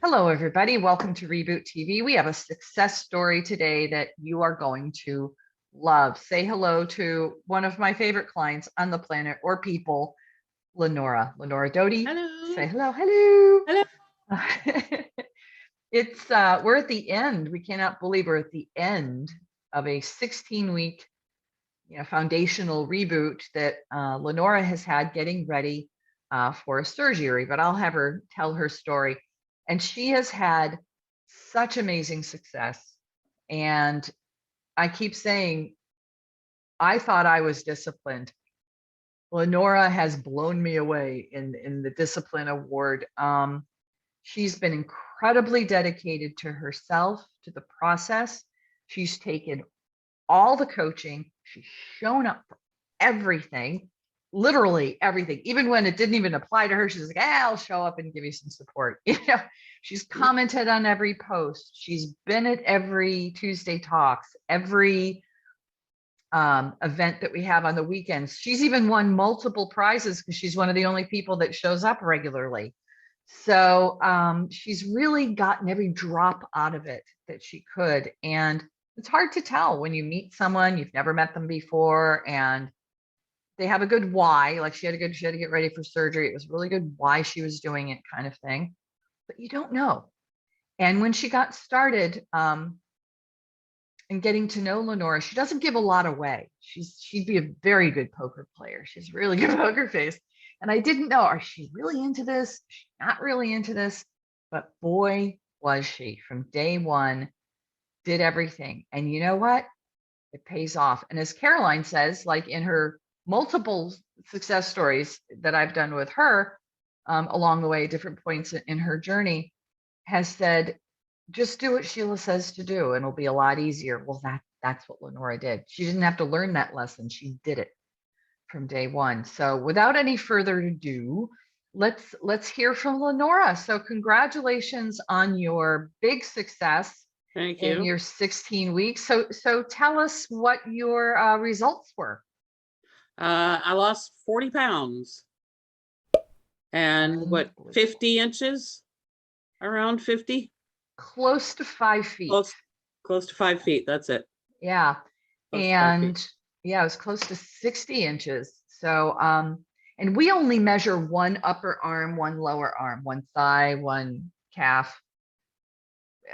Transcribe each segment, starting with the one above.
Hello, everybody. Welcome to Reboot TV. We have a success story today that you are going to love. Say hello to one of my favorite clients on the planet or people, Lenora. Lenora Doty. Hello. Say hello. Hello. Hello. It's we're at the end. We cannot believe we're at the end of a 16-week, foundational reboot that Lenora has had getting ready for a surgery. But I'll have her tell her story. And she has had such amazing success. And I keep saying, I thought I was disciplined. Lenora has blown me away in the discipline award. She's been incredibly dedicated to herself, to the process. She's taken all the coaching. She's shown up for everything, literally everything. Even when it didn't even apply to her, she's like, I'll show up and give you some support. She's commented on every post. She's been at every Tuesday talks, every event that we have on the weekends. She's even won multiple prizes because she's one of the only people that shows up regularly. So she's really gotten every drop out of it that she could. And it's hard to tell when you meet someone, you've never met them before, and they have a good why. Like she had to get ready for surgery. It was really good why she was doing it, kind of thing. But you don't know. And when she got started and getting to know Lenora, she doesn't give a lot away. She'd be a very good poker player. She's a really good poker face. And I didn't know, is she really into this? Is she not really into this? But boy, was she from day one, did everything. And you know what? It pays off. And as Caroline says, like in her multiple success stories that I've done with her along the way, different points in her journey, has said, just do what Sheila says to do and it'll be a lot easier. Well, that's what Lenora did. She didn't have to learn that lesson. She did it from day one. So without any further ado, let's hear from Lenora. So congratulations on your big success. Thank in you. your 16 weeks. So tell us what your results were. I lost 40 pounds and what, 50 inches? Around 50? Close to 5 feet. Close to 5 feet. That's it. Yeah. Close And yeah, it was close to 60 inches. So, and we only measure one upper arm, one lower arm, one thigh, one calf.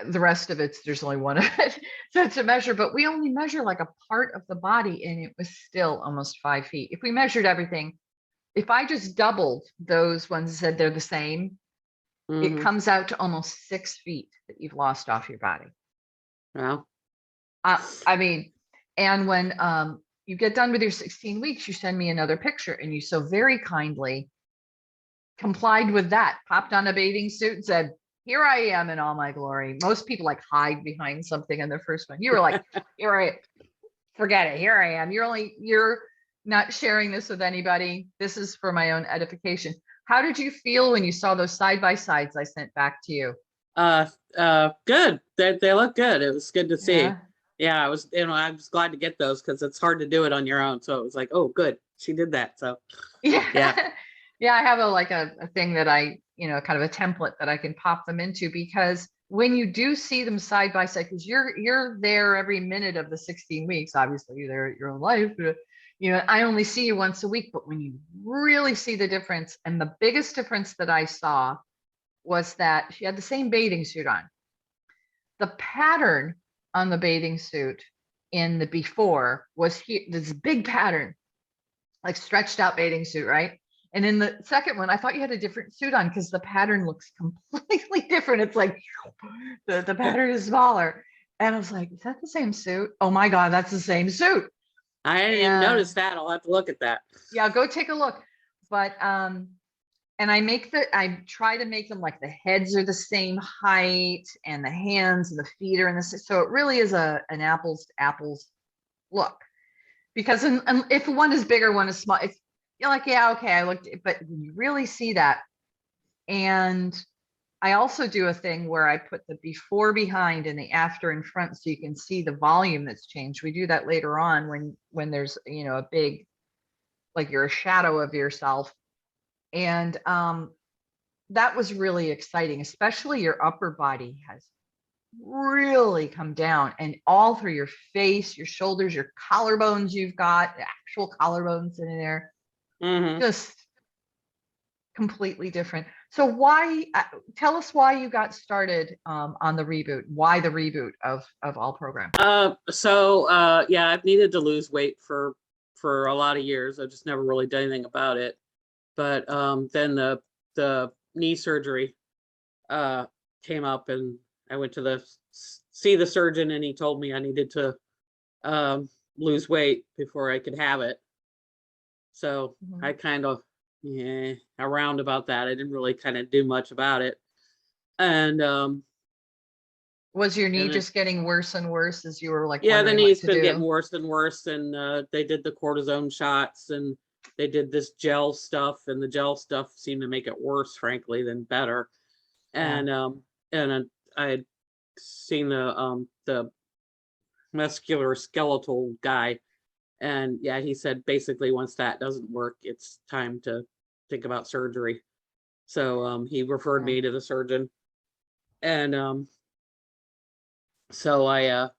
The rest of there's only one of it so to measure, but we only measure like a part of the body, and it was still almost 5 feet. If we measured everything, if I just doubled those ones and said they're the same, it comes out to almost 6 feet that you've lost off your body. Wow. I mean, and when you get done with your 16 weeks, you send me another picture, and you so very kindly complied with that, popped on a bathing suit and said, here I am in all my glory. Most people like hide behind something in the first one. You were like, you're right. Forget it. Here I am. You're not sharing this with anybody. This is for my own edification. How did you feel when you saw those side-by-sides I sent back to you? Good. They look good. It was good to see. Yeah, I was glad to get those because it's hard to do it on your own. So it was like, oh, good. She did that. So yeah. Yeah, I have a thing that I, kind of a template that I can pop them into, because when you do see them side by side, because you're there every minute of the 16 weeks, obviously you're there at your own life, but, I only see you once a week, but when you really see the difference, and the biggest difference that I saw was that she had the same bathing suit on. The pattern on the bathing suit in the before was here, this big pattern, like stretched out bathing suit, right? And in the second one, I thought you had a different suit on because the pattern looks completely different. It's like the pattern is smaller. And I was like, is that the same suit? Oh my God, that's the same suit. I didn't even notice that. I'll have to look at that. Yeah, go take a look. But and I try to make them like the heads are the same height and the hands and the feet are in the so it really is an apples to apples look. Because if one is bigger, one is small, you're like, yeah, okay, I looked, but you really see that. And I also do a thing where I put the before behind and the after in front, so you can see the volume that's changed. We do that later on when there's, a big, like you're a shadow of yourself. And that was really exciting, especially your upper body has really come down and all through your face, your shoulders, your collarbones, you've got actual collarbones in there, Hmm. just completely different. So why, tell us why you got started on the reboot, why the reboot of all programs? Yeah, I've needed to lose weight for a lot of years. I've just never really done anything about it. But then the knee surgery came up, and I went to see the surgeon, and he told me I needed to lose weight before I could have it. So Mhm. I kind of, yeah, around about that. I didn't really kind of do much about it. And Was your knee and then, just getting worse and worse as you were like yeah, the wondering what knee's to been getting do? worse and worse. And they did the cortisone shots, and they did this gel stuff, and the gel stuff seemed to make it worse, frankly, than better. Yeah. And I had seen the muscular skeletal guy, and yeah, he said basically once that doesn't work, it's time to think about surgery. So he referred Yeah. me to the surgeon, and so I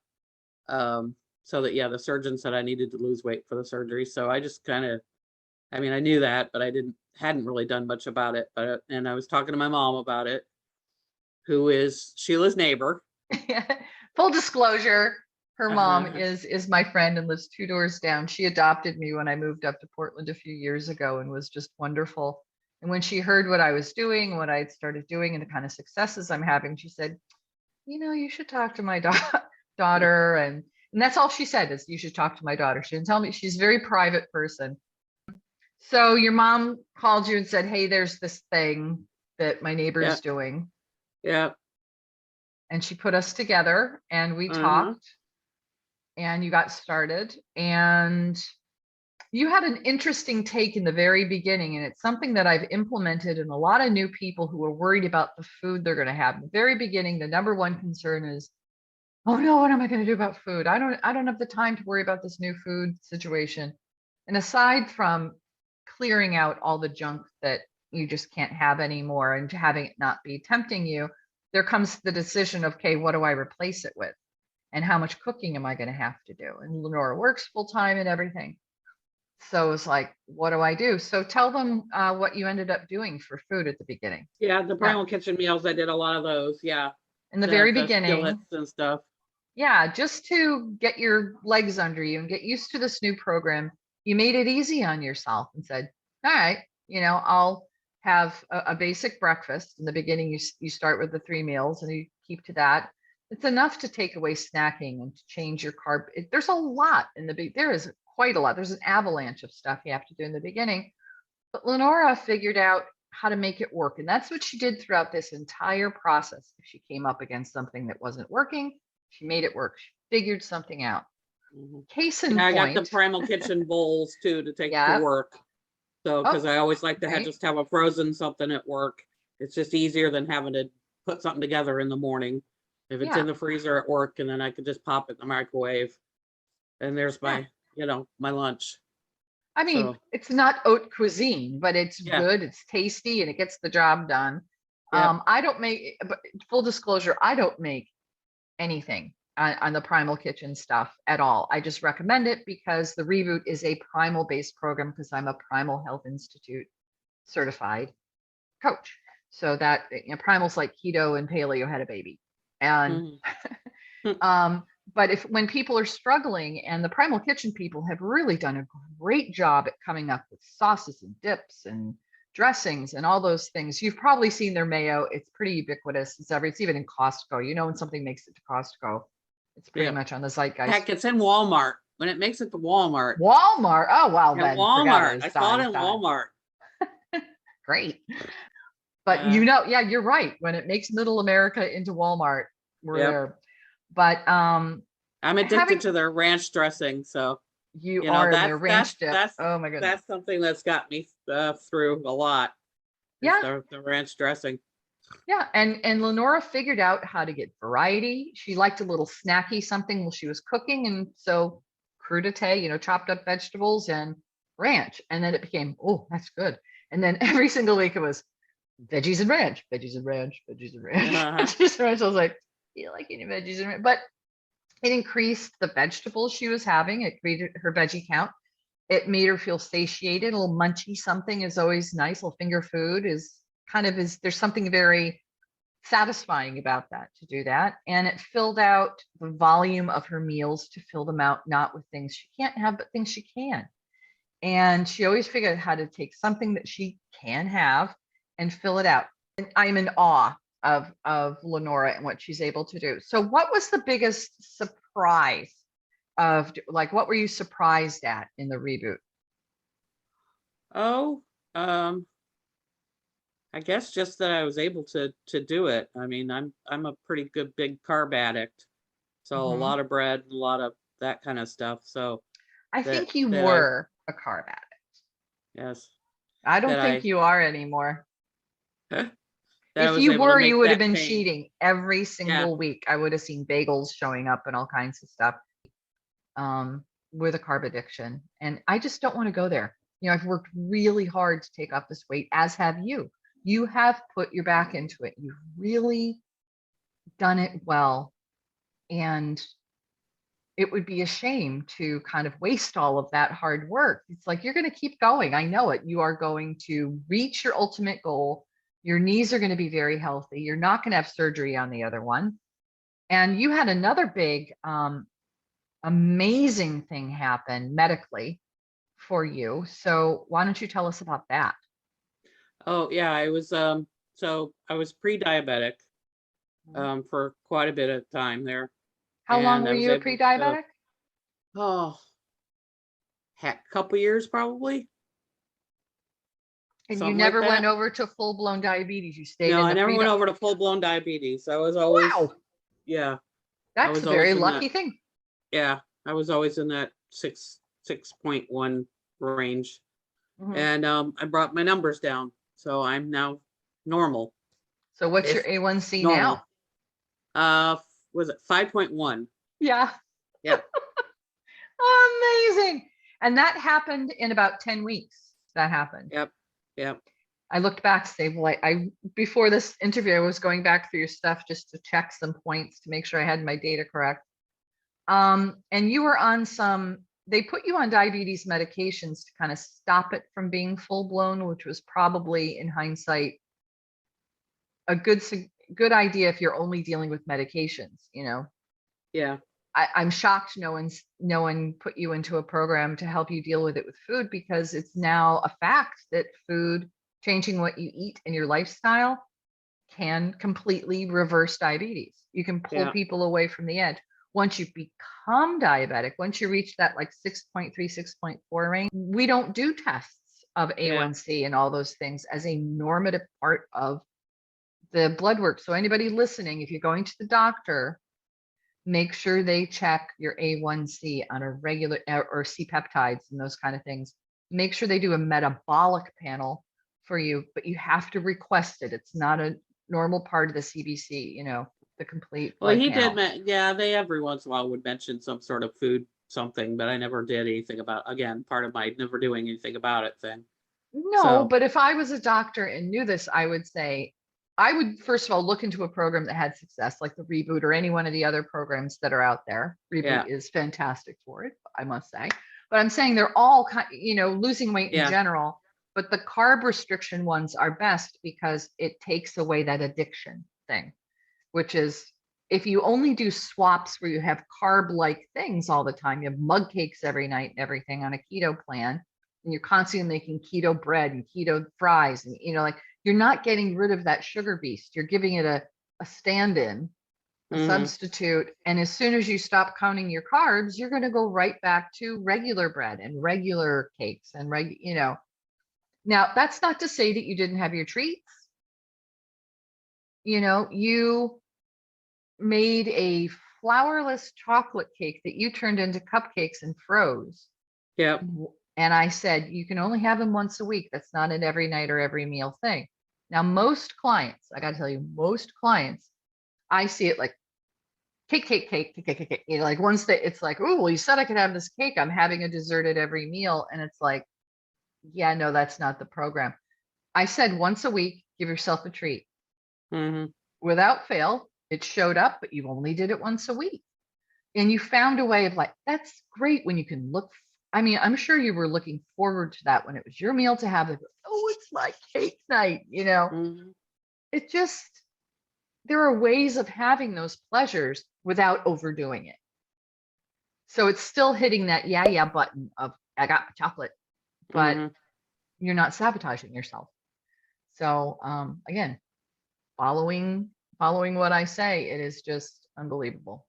so that, yeah, the surgeon said I needed to lose weight for the surgery. So I just kind of, I mean, I knew that, but I hadn't really done much about it. But and I was talking to my mom about it, who is Sheila's neighbor. Full disclosure, her mom Uh-huh. is my friend and lives 2 doors down. She adopted me when I moved up to Portland a few years ago and was just wonderful. And when she heard what I was doing, what I had started doing, and the kind of successes I'm having, she said, you should talk to my daughter. And that's all she said is, you should talk to my daughter. She didn't tell me. She's a very private person. So your mom called you and said, hey, there's this thing that my Yeah, neighbor's doing. yeah. And she put us together and we Uh-huh. talked and you got started. And you had an interesting take in the very beginning. And it's something that I've implemented in a lot of new people who are worried about the food they're going to have. In the very beginning, the number one concern is, oh no, what am I going to do about food? I don't have the time to worry about this new food situation. And aside from clearing out all the junk that you just can't have anymore and having it not be tempting you, there comes the decision of, okay, what do I replace it with? And how much cooking am I going to have to do? And Lenora works full time and everything. So it's like, what do I do? So tell them what you ended up doing for food at the beginning. Yeah, the Yeah. primal kitchen meals, I did a lot of those. Yeah, In the very the beginning, skillets and stuff. yeah, just to get your legs under you and get used to this new program, you made it easy on yourself and said, all right, I'll have a basic breakfast. In the beginning, you start with the 3 meals and you keep to that. It's enough to take away snacking and to change your carb. There's a lot in the big, there is quite a lot. There's an avalanche of stuff you have to do in the beginning. But Lenora figured out how to make it work. And that's what she did throughout this entire process. If she came up against something that wasn't working, she made it work. She figured something out. Mhm. Case in Yeah, I got the point. primal kitchen bowls too to take to Yeah. work. So, Oh, because I always like to right. just have a frozen something at work. It's just easier than having to put something together in the morning. If it's Yeah. in the freezer at work, and then I could just pop it in the microwave, and there's Yeah. my lunch. I mean, So it's not haute cuisine, but it's yeah, good, it's tasty, and it gets the job done. yep, I don't make, but full disclosure, I don't make anything on the Primal Kitchen stuff at all. I just recommend it because the Reboot is a primal based program because I'm a Primal Health Institute certified coach. So that, primal's like keto and paleo had a baby. And mhm, um, but if when people are struggling, and the Primal Kitchen people have really done a great job at coming up with sauces and dips and dressings and all those things. You've probably seen their mayo. It's pretty ubiquitous. It's even in Costco. When something makes it to Costco, it's pretty yeah. much on the zeitgeist. Heck, it's in Walmart. When it makes it to Walmart, Walmart. Oh, well, yeah, then forget it. Walmart. It's I saw done. it It's in done. Walmart. Great. But Uh, yeah, you're right. When it makes middle America into Walmart, we're yep. there. But I'm addicted having to their ranch dressing, so you are in their ranch dip. that's Oh my goodness. that's something that's got me through a lot. Is Yeah. the ranch dressing. Yeah. And Lenora figured out how to get variety. She liked a little snacky something while she was cooking. And so crudité, chopped up vegetables and ranch. And then it became, oh, that's good. And then every single week it was veggies and ranch, veggies and ranch, veggies and ranch, Uh-huh. veggies and ranch. I was like, you like eating veggies and ranch? But it increased the vegetables she was having. It created her veggie count. It made her feel satiated. A little munchy something is always nice. A little finger food is there's something very satisfying about that, to do that. And it filled out the volume of her meals to fill them out, not with things she can't have, but things she can. And she always figured out how to take something that she can have and fill it out. And I'm in awe of Lenora and what she's able to do. So what was the biggest surprise of, like, what were you surprised at in the reboot? Oh, I guess just that I was able to do it. I mean, I'm a pretty good big carb addict, so a Mhm. lot of bread, a lot of that kind of stuff. So I that think you that I were a carb addict. yes I don't that think I you are anymore. that I If was you able to were, you make would have that been change. cheating every Yeah. single week. I would have seen bagels showing up and all kinds of stuff, with a carb addiction. And I just don't want to go there. I've worked really hard to take off this weight, as have you. You have put your back into it. You've really done it well. And it would be a shame to kind of waste all of that hard work. It's like, you're going to keep going. I know it. You are going to reach your ultimate goal. Your knees are going to be very healthy. You're not going to have surgery on the other one. And you had another big, amazing thing happen medically for you. So why don't you tell us about that? Oh yeah, I was so I was pre-diabetic for quite a bit of time there, How long and were I was you a able to pre-diabetic? oh heck, couple years probably, And you something like never went that. over to full-blown diabetes. You stayed No, in I the never pre. went over to full-blown diabetes. I was always, Wow, yeah, I that's was a very always in that, lucky thing. yeah, I was always in that 6.1 range. Mhm. And I brought my numbers down. So I'm now normal, So what's your if A1C now? normal. Was it 5.1? Yeah, Yeah, amazing. And that happened in about 10 weeks. That happened. yep, yep, I looked back, say, well, I before this interview, I was going back through your stuff just to check some points to make sure I had my data correct. And you were on they put you on diabetes medications to kind of stop it from being full blown, which was probably in hindsight a good idea if you're only dealing with medications. yeah, I'm shocked no one put you into a program to help you deal with it with food, because it's now a fact that food, changing what you eat and your lifestyle, can completely reverse diabetes. You can pull yeah, people away from the edge. Once you become diabetic, once you reach that like 6.3, 6.4 range, we don't do tests of yeah, A1C and all those things as a normative part of the blood work. So anybody listening, if you're going to the doctor, make sure they check your A1C on a regular, or C peptides and those kind of things. Make sure they do a metabolic panel for you, but you have to request it. It's not a normal part of the CBC, the complete well, blood he did, panel. yeah, they every once in a while would mention some sort of food something, but I never did anything about, again, part of my never doing anything about it thing. No, So but if I was a doctor and knew this, I would say, I would first of all look into a program that had success, like the Reboot or any one of the other programs that are out there. Reboot yeah, is fantastic for it, I must say. But I'm saying they're all losing weight in yeah, general, but the carb restriction ones are best because it takes away that addiction thing, which is, if you only do swaps where you have carb-like things all the time, you have mug cakes every night and everything on a keto plan, and you're constantly making keto bread and keto fries, and like, you're not getting rid of that sugar beast. You're giving it a stand-in, a hmm, substitute. And as soon as you stop counting your carbs, you're going to go right back to regular bread and regular cakes and now that's not to say that you didn't have your treats. You made a flourless chocolate cake that you turned into cupcakes and froze. yep, And I said, you can only have them once a week. That's not an every night or every meal thing. Now, most clients, I got to tell you, most clients, I see it like cake, cake, cake, cake, cake, cake, cake. Like once it's like, oh, well, you said I could have this cake. I'm having a dessert at every meal. And it's like, yeah, no, that's not the program. I said once a week, Give yourself a treat. Hmm. Without fail, it showed up, but you only did it once a week. And you found a way of like, that's great when you can look. I mean, I'm sure you were looking forward to that when it was your meal to have it. Oh, it's my cake night, you know. Hmm. It just, there are ways of having those pleasures without overdoing it. So it's still hitting that yeah button of I got my chocolate, but Hmm. you're not sabotaging yourself. So again, following what I say, it is just unbelievable.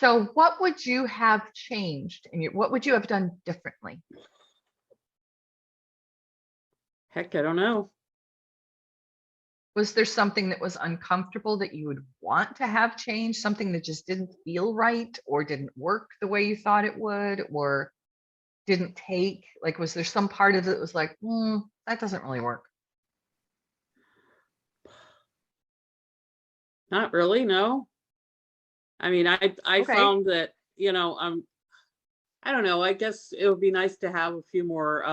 So what would you have changed and what would you have done differently? Heck, I don't know. Was there something that was uncomfortable that you would want to have changed, something that just didn't feel right or didn't work the way you thought it would or didn't take? Like, was there some part of it that was like, that doesn't really work? Not really, no. I mean, I Okay. found that, I don't know, I guess it would be nice to have a few more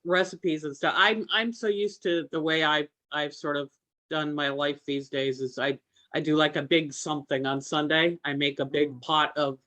recipes and stuff. I'm so used to the way I've sort of done my life these days is I do like a big something on Sunday. I make a big Mm. pot of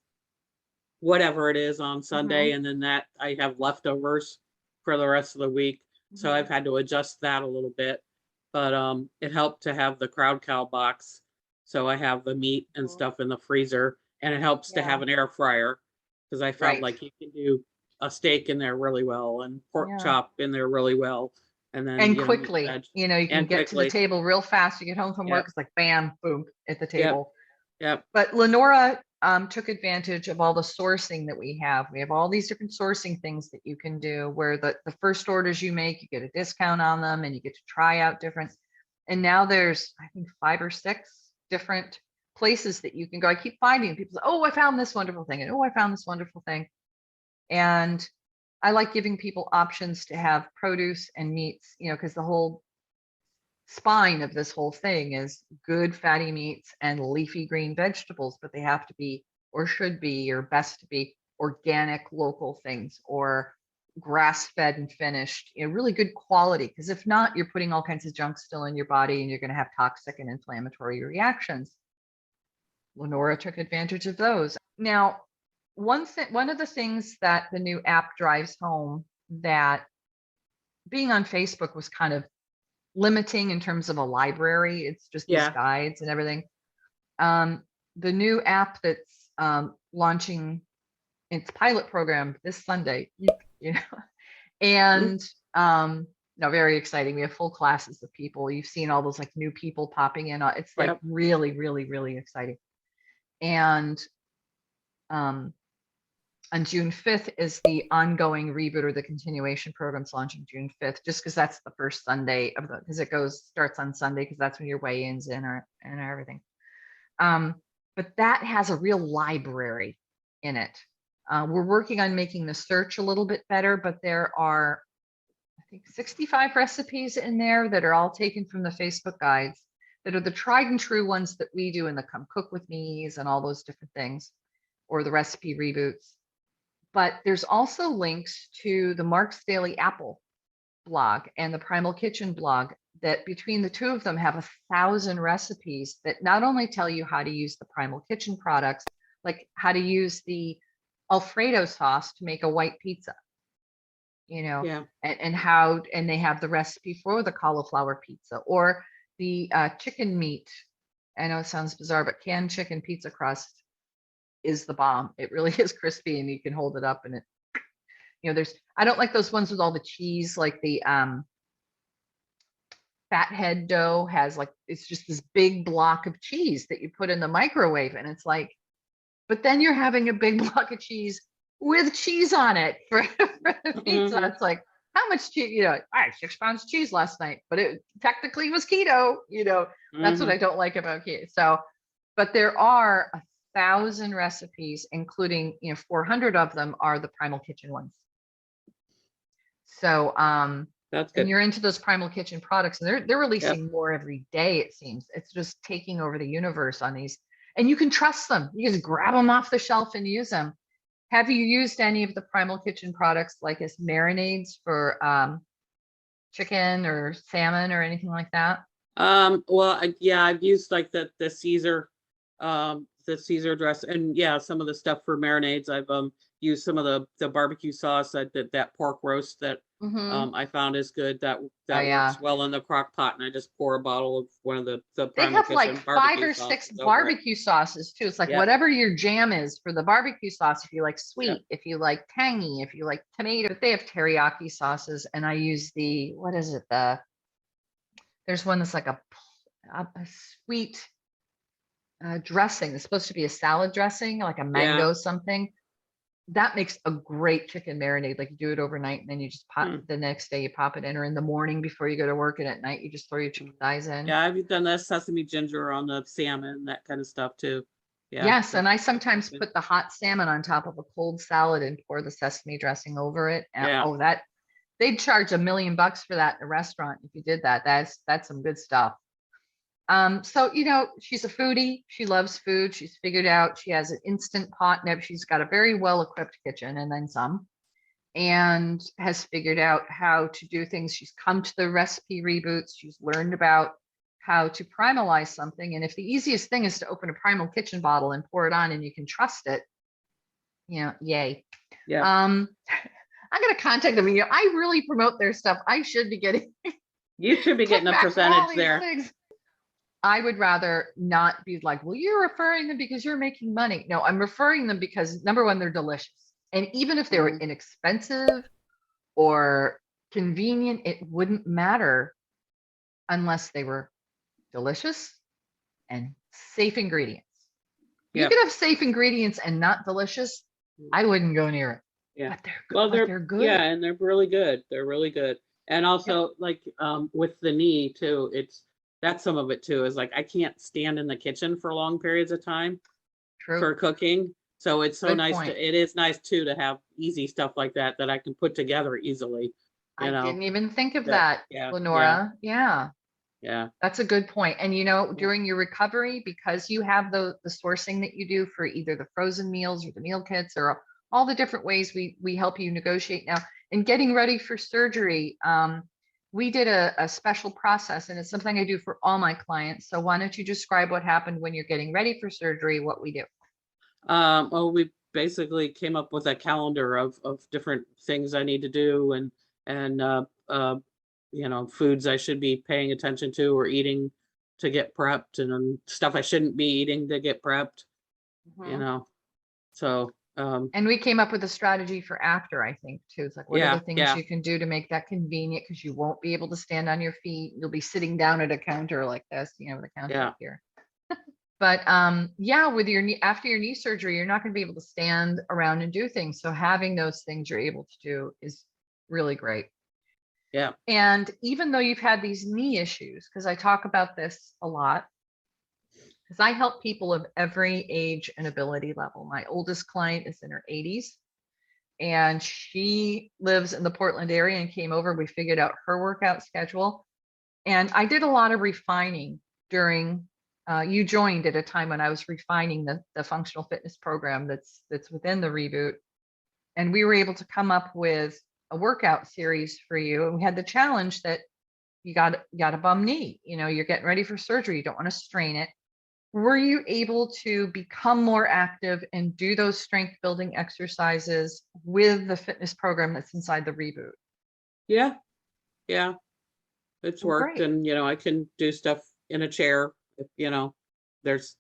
whatever it is on Hmm. Sunday, and then that I have leftovers for the rest of the week. So Hmm. I've had to adjust that a little bit. But it helped to have the crowd cow box. So I have the meat and Cool. stuff in the freezer, and it helps to Yeah. have an air fryer because I found Right. like you can do a steak in there really well and pork Yeah. chop in there really well, and then And meat and quickly, veg you can and get to the quickly. table real fast. You get home from work, Yep, it's like bam, boom, at the yep, table. yep, But Lenora took advantage of all the sourcing that we have. We have all these different sourcing things that you can do where the first orders you make, you get a discount on them and you get to try out different. And now there's, I think, 5 or 6 different places that you can go. I keep finding people say, oh, I found this wonderful thing. And oh, I found this wonderful thing. And I like giving people options to have produce and meats, because the whole spine of this whole thing is good fatty meats and leafy green vegetables, but they have to be or should be or best to be organic local things or grass fed and finished, really good quality. Because if not, you're putting all kinds of junk still in your body and you're going to have toxic and inflammatory reactions. Lenora took advantage of those. Now, one of the things that the new app drives home that being on Facebook was kind of limiting in terms of a library. It's just these yeah. guides and everything. Um, the new app that's launching its pilot program this Sunday, you know, Mm, and no, very exciting. We have full classes of people. You've seen all those like new people popping in. It's like yep. really, really, really exciting. And um, on June 5th is the ongoing reboot or the continuation program's launching June 5th, just because that's the first Sunday of because it starts on Sunday because that's when your weigh-ins in are and everything. Um, but that has a real library in it. We're working on making the search a little bit better, but there are, I think, 65 recipes in there that are all taken from the Facebook guides that are the tried and true ones that we do in the Come Cook With Me's and all those different things, or the recipe reboots. But there's also links to the Mark's Daily Apple blog and the Primal Kitchen blog that between the two of them have 1,000 recipes that not only tell you how to use the Primal Kitchen products, like how to use the Alfredo sauce to make a white pizza, Yeah. and how, and they have the recipe for the cauliflower pizza or the chicken meat. I know it sounds bizarre, but canned chicken pizza crust is the bomb. It really is crispy and you can hold it up and there's, I don't like those ones with all the cheese, like the fathead dough has like, it's just this big block of cheese that you put in the microwave. And it's like, but then you're having a big block of cheese with cheese on it for the pizza. Hmm. It's like, how much cheese, I had 6 pounds of cheese last night, but it technically was keto, that's what Hmm. I don't like about keto. So, but there are 1,000 recipes, including, 400 of them are the Primal Kitchen ones. So, That's and good. you're into those Primal Kitchen products, and they're Yep. releasing more every day, it seems. It's just taking over the universe on these, and you can trust them. You just grab them off the shelf and use them. Have you used any of the Primal Kitchen products like as marinades for chicken or salmon or anything like that? Well, yeah, I've used like the Caesar dress, and yeah, some of the stuff for marinades. I've used some of the barbecue sauce. That pork roast that Hmm. I found is good. That Oh that yeah. works well in the crock pot, and I just pour a bottle of one of the They Primal have like Kitchen 5 barbecue or 6 sauces over it. barbecue sauces too. It's like Yep, whatever your jam is for the barbecue sauce. If you like yep. sweet, if you like tangy, if you like tomato, they have teriyaki sauces. And I use what is it? There's one that's like a sweet dressing. It's supposed to be a salad dressing, like a Yeah. mango something. That makes a great chicken marinade. Like you do it overnight and then you just pop Hmm. the next day, you pop it in, or in the morning before you go to work, and at night you just throw your chicken thighs in. Yeah, I've done that sesame ginger on the salmon, that kind of stuff too. Yeah, Yes, and I that's sometimes good. put the hot salmon on top of a cold salad and pour the sesame dressing over it. And, Yeah. oh, that they'd charge $1 million for that in a restaurant if you did that. That's some good stuff. So she's a foodie. She loves food. She's figured out she has an instant pot. Never. She's got a very well equipped kitchen and then some, and has figured out how to do things. She's come to the recipe reboots. She's learned about how to primalize something. And if the easiest thing is to open a Primal Kitchen bottle and pour it on and you can trust it, yay. Yeah. I'm going to contact them. I really promote their stuff. I should be getting You should be getting a kickback for all percentage these there. things. I would rather not be like, well, you're referring them because you're making money. No, I'm referring them because number one, they're delicious. And even if they were Mhm. inexpensive or convenient, it wouldn't matter unless they were delicious and safe ingredients. You Yep. could have safe ingredients and not delicious. I wouldn't go near it. Yeah. But they're good. Well, But they're yeah, good. and they're really good. They're really good. And Yep. also like with the knee too, that's some of it too, is like I can't stand in the kitchen for long periods of time True. for cooking. So it's so Good nice point. it is nice too to have easy stuff like that I can put together easily, you I know. didn't even think of That that, yeah, yeah, Lenora. Yeah. yeah. That's a good point. And Yeah. during your recovery, because you have the sourcing that you do for either the frozen meals or the meal kits or all the different ways we help you negotiate now and getting ready for surgery. We did a special process, and it's something I do for all my clients. So why don't you describe what happened when you're getting ready for surgery, what we do? Well, we basically came up with a calendar of different things I need to do, and foods I should be paying attention to or eating to get prepped, and stuff I shouldn't be eating to get prepped, you Mhm. know. So And we came up with a strategy for after, I think, too. It's like, what are the yeah, things yeah, you can do to make that convenient? Because you won't be able to stand on your feet. You'll be sitting down at a counter like this, the counter yeah, up here. But yeah, with your knee, after your knee surgery, you're not going to be able to stand around and do things. So having those things you're able to do is really great. yeah. And even though you've had these knee issues, because I talk about this a lot, because I help people of every age and ability level. My oldest client is in her 80s, and she lives in the Portland area and came over. We figured out her workout schedule. And I did a lot of refining during, you joined at a time when I was refining the functional fitness program that's within the Reboot. And we were able to come up with a workout series for you. And we had the challenge that you got a bum knee, you're getting ready for surgery. You don't want to strain it. Were you able to become more active and do those strength building exercises with the fitness program that's inside the Reboot? Yeah, yeah. It's Well, worked, great. and I can do stuff in a chair if there's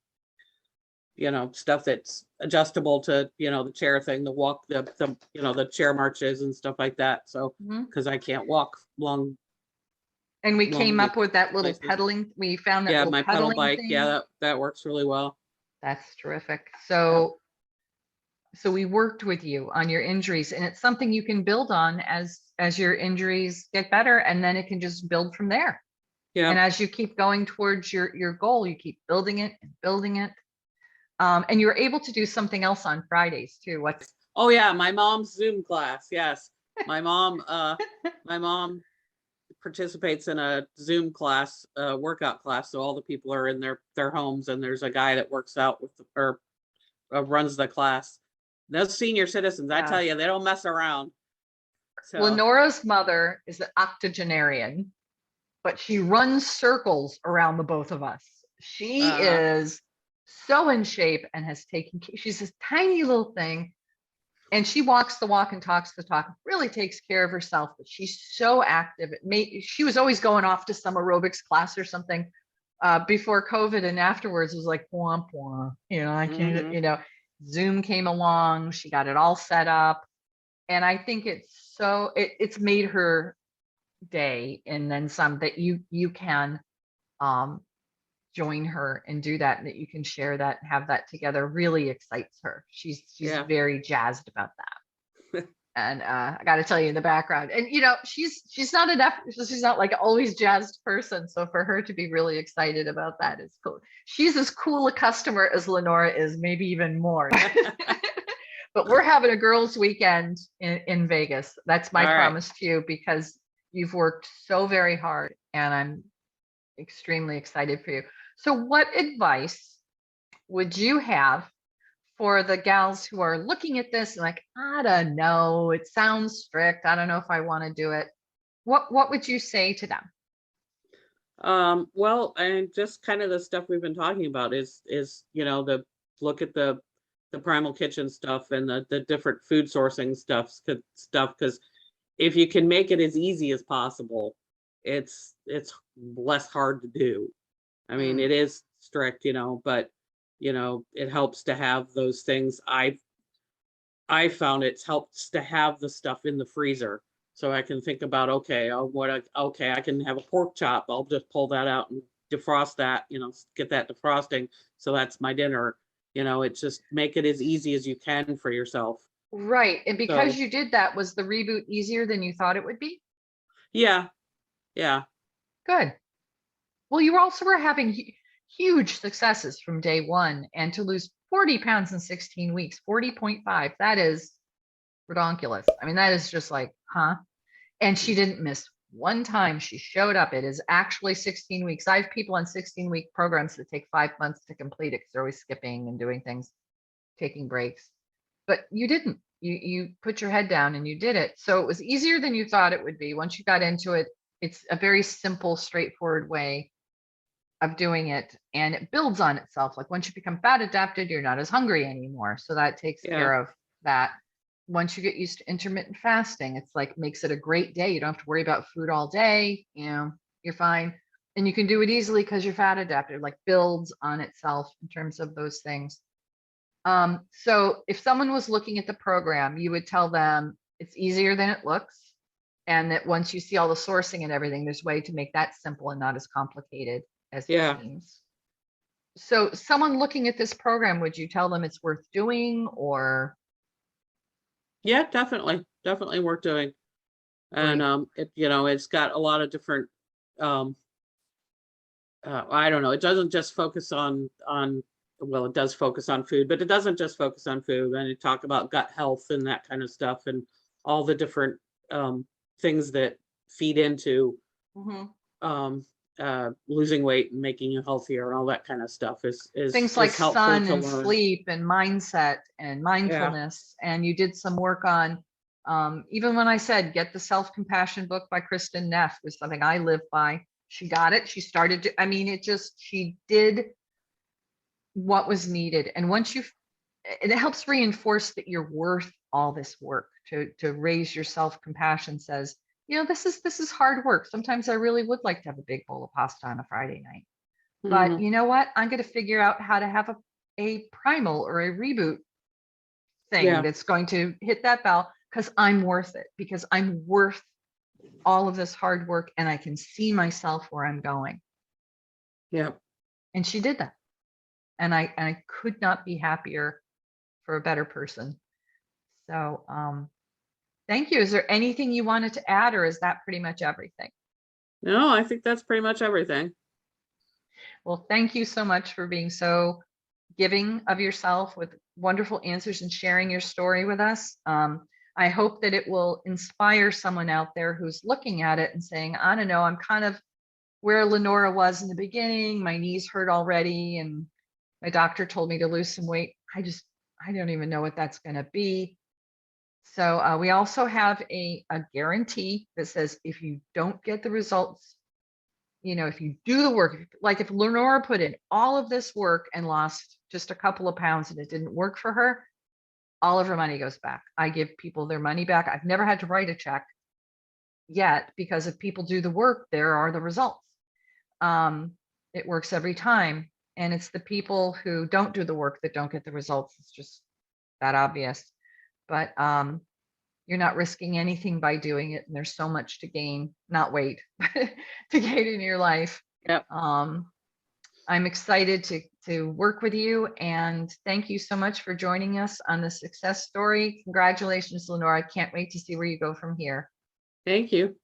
stuff that's adjustable to, the chair thing, the walk, the chair marches and stuff like that. So, Mhm. because I can't walk long, And we long came up with that little places. pedaling. We found that Yeah, little my pedal pedaling bike. Yeah, thing. that works really well. That's terrific. Yep. So we worked with you on your injuries, and it's something you can build on as your injuries get better, and then it can just build from there. And Yep. as you keep going towards your goal, you keep building it and building it. And you're able to do something else on Fridays too. What's Oh yeah, my mom's Zoom class. Yes, my mom. My mom participates in a Zoom class, workout class. So all the people are in their homes, and there's a guy that works out or runs the class. Those senior citizens, I tell yes. you, they don't mess around. So, Lenora's mother is an octogenarian, but she runs circles around the both of us. She uh, is so in shape and has taken, she's this tiny little thing, and she walks the walk and talks the talk, really takes care of herself, but she's so active. She was always going off to some aerobics class or something before COVID, and afterwards it was like, womp womp, I can't, mhm, Zoom came along, she got it all set up. And I think it's made her day and then some, that you can um join her and do that, and that you can share that, have that together, really excites her. She's yeah. very jazzed about that. And I got to tell you, in the background, and she's not she's not like always jazzed person, so for her to be really excited about that is cool. She's as cool a customer as Lenora is, maybe even more. But we're having a girls' weekend in Vegas. That's my All right. promise to you, because you've worked so very hard, and I'm extremely excited for you. So, what advice would you have for the gals who are looking at this and like, I don't know, it sounds strict. I don't know if I want to do it. What would you say to them? Well, and just kind of the stuff we've been talking about is the look at the primal kitchen stuff and the different food sourcing stuff, because if you can make it as easy as possible, it's less hard to do. I mean, Mm, it is strict, but it helps to have those things. I found it's helps to have the stuff in the freezer, so I can think about, okay, okay, I can have a pork chop. I'll just pull that out and defrost that, get that defrosting. So that's my dinner. It's just make it as easy as you can for yourself. right. And because So you did that, was the reboot easier than you thought it would be? yeah, yeah, Good. Well, you also were having huge successes from day one, and to lose 40 pounds in 16 weeks, 40.5, that is redonkulous. I mean, that is just like, huh? And she didn't miss one time. She showed up. It is actually 16 weeks. I have people on 16-week programs that take 5 months to complete it because they're always skipping and doing things, taking breaks. But you didn't. You put your head down and you did it. So it was easier than you thought it would be. Once you got into it, it's a very simple, straightforward way of doing it, and it builds on itself. Like once you become fat adapted, you're not as hungry anymore, so that takes yeah, care of that. Once you get used to intermittent fasting, it's like makes it a great day. You don't have to worry about food all day, you're fine, and you can do it easily because you're fat adapted. Like builds on itself in terms of those things. So if someone was looking at the program, you would tell them it's easier than it looks, and that once you see all the sourcing and everything, there's a way to make that simple and not as complicated as it yeah, seems. So someone looking at this program, would you tell them it's worth doing, or yeah, definitely worth doing. And great? it's got a lot of different um I don't know, it doesn't just focus on well, it does focus on food, but it doesn't just focus on food. And it talk about gut health and that kind of stuff, and all the different things that feed into Mhm. um losing weight and making you healthier, and all that kind of stuff is is Things like is helpful sun to and learn. sleep and mindset and Yeah, mindfulness. And you did some work on, even when I said get the self-compassion book by Kristen Neff was something I live by. She got it. She started to, I mean, she did what was needed. And once it helps reinforce that you're worth all this work. To raise your self-compassion says, this is hard work. Sometimes I really would like to have a big bowl of pasta on a Friday night. But hmm, you know what? I'm going to figure out how to have a primal or a reboot thing yeah, that's going to hit that bell, because I'm worth it, because I'm worth all of this hard work, and I can see myself where I'm going. yeah. And she did that. And I could not be happier for a better person. So thank you. Is there anything you wanted to add, or is that pretty much everything? No, I think that's pretty much everything. Well, thank you so much for being so giving of yourself with wonderful answers and sharing your story with us. I hope that it will inspire someone out there who's looking at it and saying, I don't know, I'm kind of where Lenora was in the beginning. My knees hurt already, and my doctor told me to lose some weight. I don't even know what that's going to be. So we also have a guarantee that says if you don't get the results, if you do the work, like if Lenora put in all of this work and lost just a couple of pounds and it didn't work for her, all of her money goes back. I give people their money back. I've never had to write a check yet because if people do the work, there are the results. It works every time. And it's the people who don't do the work that don't get the results. It's just that obvious. But you're not risking anything by doing it. And there's so much to gain, not wait, to gain in your life. Yep. I'm excited to work with you, and thank you so much for joining us on the success story. Congratulations, Lenora. I can't wait to see where you go from here. Thank you.